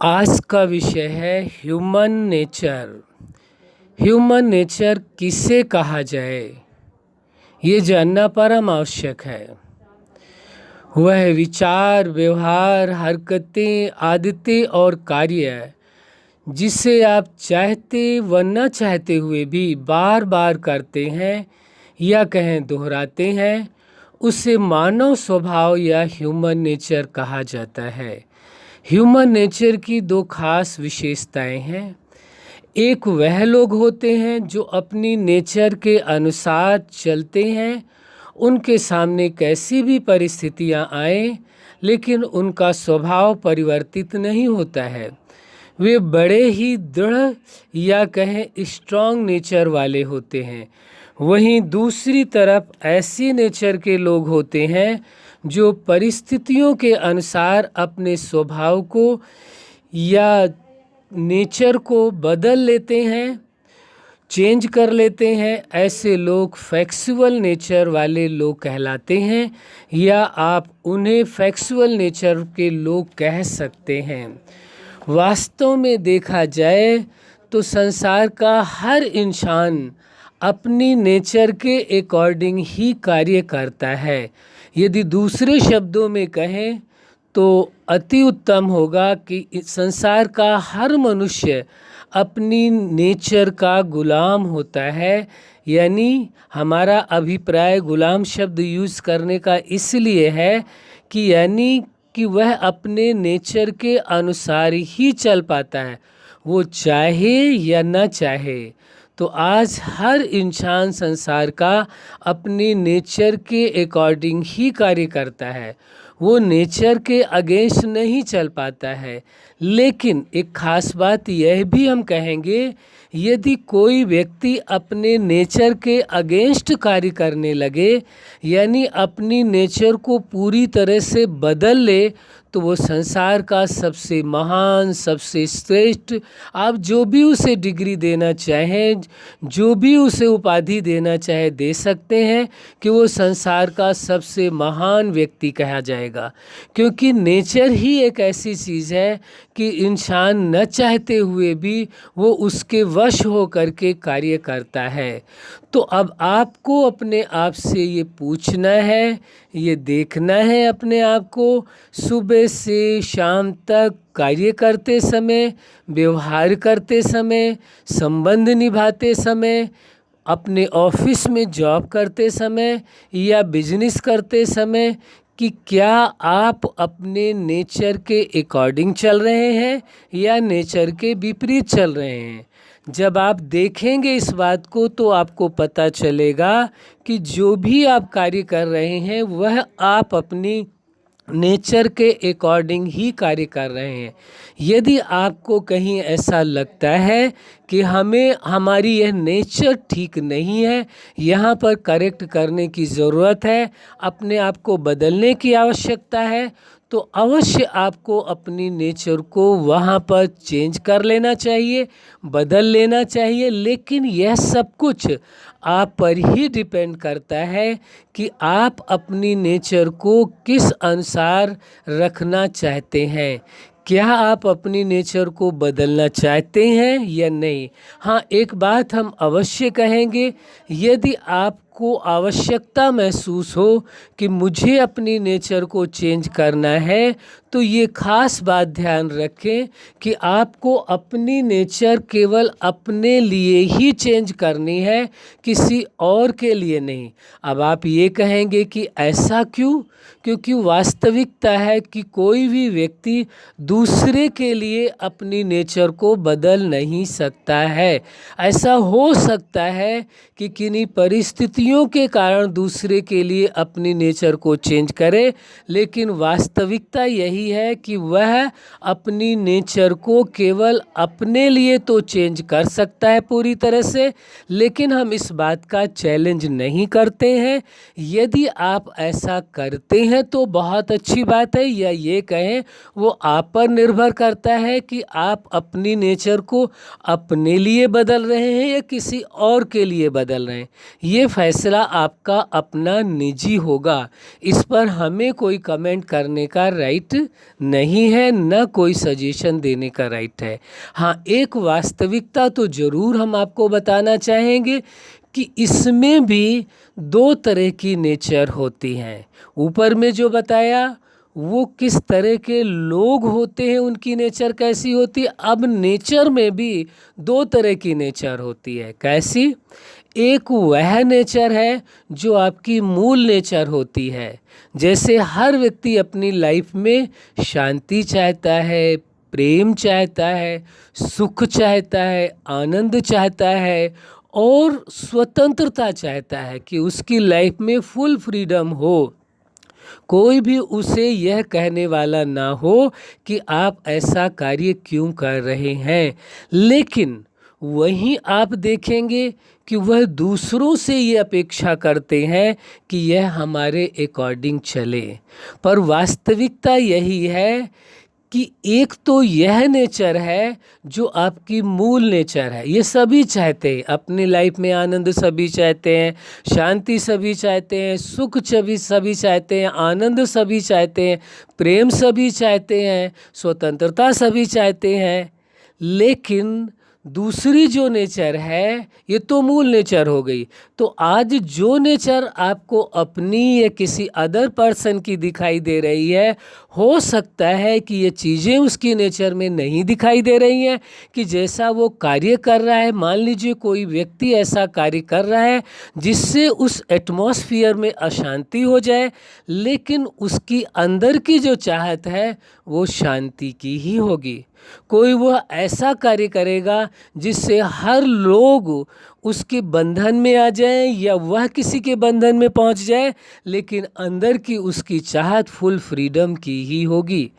आज का विषय है ह्यूमन नेचर। ह्यूमन नेचर किसे कहा जाए, ये जानना परम आवश्यक है। वह विचार, व्यवहार, हरकतें, आदतें और कार्य जिसे आप चाहते व न चाहते हुए भी बार बार करते हैं या कहें दोहराते हैं, उसे मानव स्वभाव या ह्यूमन नेचर कहा जाता है। ह्यूमन नेचर की दो खास विशेषताएं हैं। एक वह लोग होते हैं जो अपनी नेचर के अनुसार चलते हैं। उनके सामने कैसी भी परिस्थितियां आए, लेकिन उनका स्वभाव परिवर्तित नहीं होता है। वे बड़े ही दृढ़ या कहें स्ट्रॉन्ग नेचर वाले होते हैं। वहीं दूसरी तरफ ऐसी नेचर के लोग होते हैं जो परिस्थितियों के अनुसार अपने स्वभाव को या नेचर को बदल लेते हैं, चेंज कर लेते हैं। ऐसे लोग फ्लेक्सिबल नेचर वाले लोग कहलाते हैं, या आप उन्हें फ्लेक्सिबल नेचर के लोग कह सकते हैं। वास्तव में देखा जाए तो संसार का हर इंसान अपनी नेचर के अकॉर्डिंग ही कार्य करता है। यदि दूसरे शब्दों में कहें तो अति उत्तम होगा कि संसार का हर मनुष्य अपनी नेचर का गुलाम होता है। यानी हमारा अभिप्राय गुलाम शब्द यूज़ करने का इसलिए है कि यानी कि वह अपने नेचर के अनुसार ही चल पाता है, वो चाहे या न चाहे। तो आज हर इंसान संसार का अपने नेचर के अकॉर्डिंग ही कार्य करता है, वो नेचर के अगेंस्ट नहीं चल पाता है। लेकिन एक ख़ास बात यह भी हम कहेंगे, यदि कोई व्यक्ति अपने नेचर के अगेंस्ट कार्य करने लगे, यानी अपनी नेचर को पूरी तरह से बदल ले, तो वो संसार का सबसे महान, सबसे श्रेष्ठ, आप जो भी उसे डिग्री देना चाहें, जो भी उसे उपाधि देना चाहे दे सकते हैं कि वो संसार का सबसे महान व्यक्ति कहा जाएगा। क्योंकि नेचर ही एक ऐसी चीज़ है कि इंसान न चाहते हुए भी वो उसके वश हो करके कार्य करता है। तो अब आपको अपने आप से ये पूछना है, ये देखना है अपने आप को, सुबह से शाम तक कार्य करते समय, व्यवहार करते समय, संबंध निभाते समय, अपने ऑफिस में जॉब करते समय या बिजनेस करते समय, कि क्या आप अपने नेचर के अकॉर्डिंग चल रहे हैं या नेचर के विपरीत चल रहे हैं। जब आप देखेंगे इस बात को तो आपको पता चलेगा कि जो भी आप कार्य कर रहे हैं वह आप अपनी नेचर के अकॉर्डिंग ही कार्य कर रहे हैं। यदि आपको कहीं ऐसा लगता है कि हमें हमारी यह नेचर ठीक नहीं है, यहाँ पर करेक्ट करने की ज़रूरत है, अपने आप को बदलने की आवश्यकता है, तो अवश्य आपको अपनी नेचर को वहाँ पर चेंज कर लेना चाहिए, बदल लेना चाहिए। लेकिन यह सब कुछ आप पर ही डिपेंड करता है कि आप अपनी नेचर को किस अनुसार रखना चाहते हैं। क्या आप अपनी नेचर को बदलना चाहते हैं या नहीं। हाँ, एक बात हम अवश्य कहेंगे, यदि आपको आवश्यकता महसूस हो कि मुझे अपनी नेचर को चेंज करना है, तो ये खास बात ध्यान रखें कि आपको अपनी नेचर केवल अपने लिए ही चेंज करनी है, किसी और के लिए नहीं। अब आप ये कहेंगे कि ऐसा क्यों? क्योंकि वास्तविकता है कि कोई भी व्यक्ति दूसरे के लिए अपनी नेचर को बदल नहीं सकता है। ऐसा हो सकता है कि किन्हीं परिस्थितियों के कारण दूसरे के लिए अपनी नेचर को चेंज करे, लेकिन वास्तविकता यही है कि वह अपनी नेचर को केवल अपने लिए तो चेंज कर सकता है पूरी तरह से, लेकिन हम इस बात का चैलेंज नहीं करते हैं। यदि आप ऐसा करते हैं तो बहुत अच्छी बात है, या ये कहें वो आप पर निर्भर करता है कि आप अपनी नेचर को अपने लिए बदल रहे हैं या किसी और के लिए बदल रहे हैं। ये फैसला आपका अपना निजी होगा, इस पर हमें कोई कमेंट करने का राइट नहीं है, न कोई सजेशन देने का राइट है। हाँ, एक वास्तविकता तो ज़रूर हम आपको बताना चाहेंगे कि इसमें भी दो तरह की नेचर होती हैं। ऊपर में जो बताया वो किस तरह के लोग होते हैं, उनकी नेचर कैसी होती है। अब नेचर में भी दो तरह की नेचर होती है। कैसी? एक वह नेचर है जो आपकी मूल नेचर होती है। जैसे हर व्यक्ति अपनी लाइफ में शांति चाहता है, प्रेम चाहता है, सुख चाहता है, आनंद चाहता है और स्वतंत्रता चाहता है कि उसकी लाइफ में फुल फ्रीडम हो। कोई भी उसे यह कहने वाला ना हो कि आप ऐसा कार्य क्यों कर रहे हैं। लेकिन वहीं आप देखेंगे कि वह दूसरों से ये अपेक्षा करते हैं कि यह हमारे अकॉर्डिंग चले। पर वास्तविकता यही है कि एक तो यह नेचर है जो आपकी मूल नेचर है। ये सभी चाहते हैं, अपनी लाइफ में आनंद सभी चाहते हैं, शांति सभी चाहते हैं, सुख सभी चाहते हैं, आनंद सभी चाहते हैं, प्रेम सभी चाहते हैं, स्वतंत्रता सभी चाहते हैं। लेकिन दूसरी जो नेचर है, ये तो मूल नेचर हो गई। तो आज जो नेचर आपको अपनी या किसी अदर पर्सन की दिखाई दे रही है, हो सकता है कि ये चीज़ें उसकी नेचर में नहीं दिखाई दे रही हैं। कि जैसा वो कार्य कर रहा है, मान लीजिए कोई व्यक्ति ऐसा कार्य कर रहा है जिससे उस एटमॉस्फियर में अशांति हो जाए, लेकिन उसकी अंदर की जो चाहत है वो शांति की ही होगी। कोई वह ऐसा कार्य करेगा जिससे हर लोग उसके बंधन में आ जाएं या वह किसी के बंधन में पहुंच जाए, लेकिन अंदर की उसकी चाहत फुल फ्रीडम की ही होगी।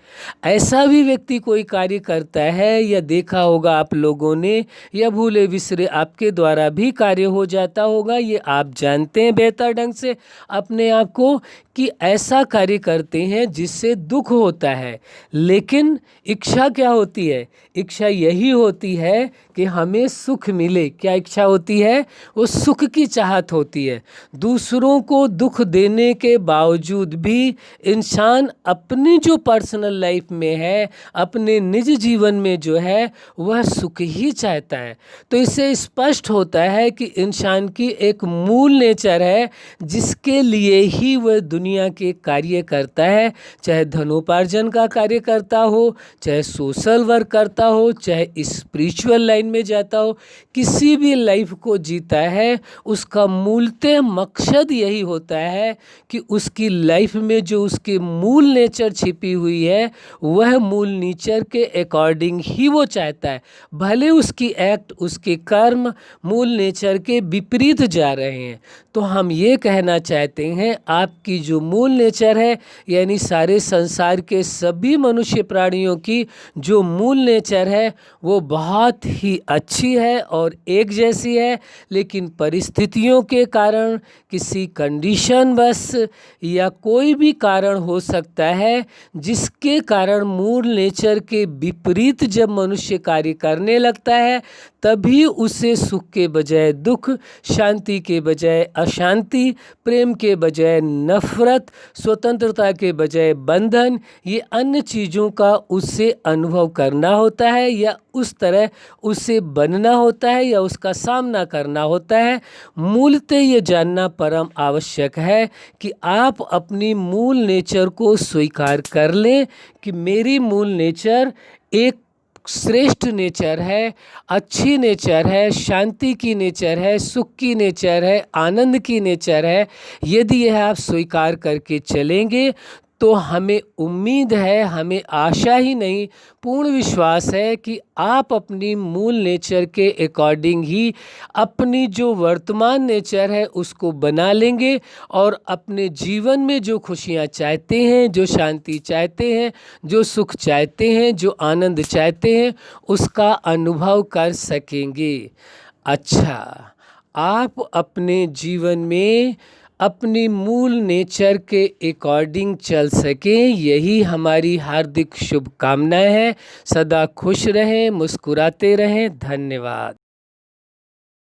ऐसा भी व्यक्ति कोई कार्य करता है, या देखा होगा आप लोगों ने, या भूले बिसरे आपके द्वारा भी कार्य हो जाता होगा, ये आप जानते हैं बेहतर ढंग से अपने आप को, कि ऐसा कार्य करते हैं जिससे दुख होता है। लेकिन इच्छा क्या होती है? इच्छा यही होती है कि हमें सुख मिले। क्या इच्छा होती है? वो सुख की चाहत होती है। दूसरों को दुख देने के बावजूद भी इंसान अपनी जो पर्सनल लाइफ में है, अपने निज जीवन में जो है, वह सुख ही चाहता है। तो इससे स्पष्ट होता है कि इंसान की एक मूल नेचर है जिसके लिए ही वह दुनिया के कार्य करता है। चाहे धनोपार्जन का कार्य करता हो, चाहे सोशल वर्क करता हो, चाहे स्पिरिचुअल लाइन में जाता हो, किसी भी लाइफ को जीता है, उसका मूलतः मकसद यही होता है कि उसकी लाइफ में जो उसके मूल नेचर छिपी हुई है, वह मूल नेचर के अकॉर्डिंग ही वो चाहता है। भले उसकी एक्ट, उसके कर्म मूल नेचर के विपरीत जा रहे हैं। तो हम ये कहना चाहते हैं, आपकी जो मूल नेचर है, यानी सारे संसार के सभी मनुष्य प्राणियों की जो मूल नेचर है, वो बहुत ही अच्छी है और एक जैसी है। लेकिन परिस्थितियों के कारण, किसी कंडीशन बस, या कोई भी कारण हो सकता है जिसके कारण मूल नेचर के विपरीत जब मनुष्य कार्य करने लगता है, तभी उसे सुख के बजाय दुख, शांति के बजाय अशांति, प्रेम के बजाय नफरत, स्वतंत्रता के बजाय बंधन, ये अन्य चीज़ों का उसे अनुभव करना होता है, या उस तरह उसे बनना होता है, या उसका सामना करना होता है। मूलतः ये जानना परम आवश्यक है कि आप अपनी मूल नेचर को स्वीकार कर लें कि मेरी मूल नेचर एक श्रेष्ठ नेचर है, अच्छी नेचर है, शांति की नेचर है, सुख की नेचर है, आनंद की नेचर है। यदि यह आप स्वीकार करके चलेंगे तो हमें उम्मीद है, हमें आशा ही नहीं, पूर्ण विश्वास है कि आप अपनी मूल नेचर के अकॉर्डिंग ही अपनी जो वर्तमान नेचर है उसको बना लेंगे, और अपने जीवन में जो खुशियाँ चाहते हैं, जो शांति चाहते हैं, जो सुख चाहते हैं, जो आनंद चाहते हैं, उसका अनुभव कर सकेंगे। अच्छा, आप अपने जीवन में अपनी मूल नेचर के अकॉर्डिंग चल सकें, यही हमारी हार्दिक शुभकामनाएं हैं। सदा खुश रहें, मुस्कुराते रहें। धन्यवाद।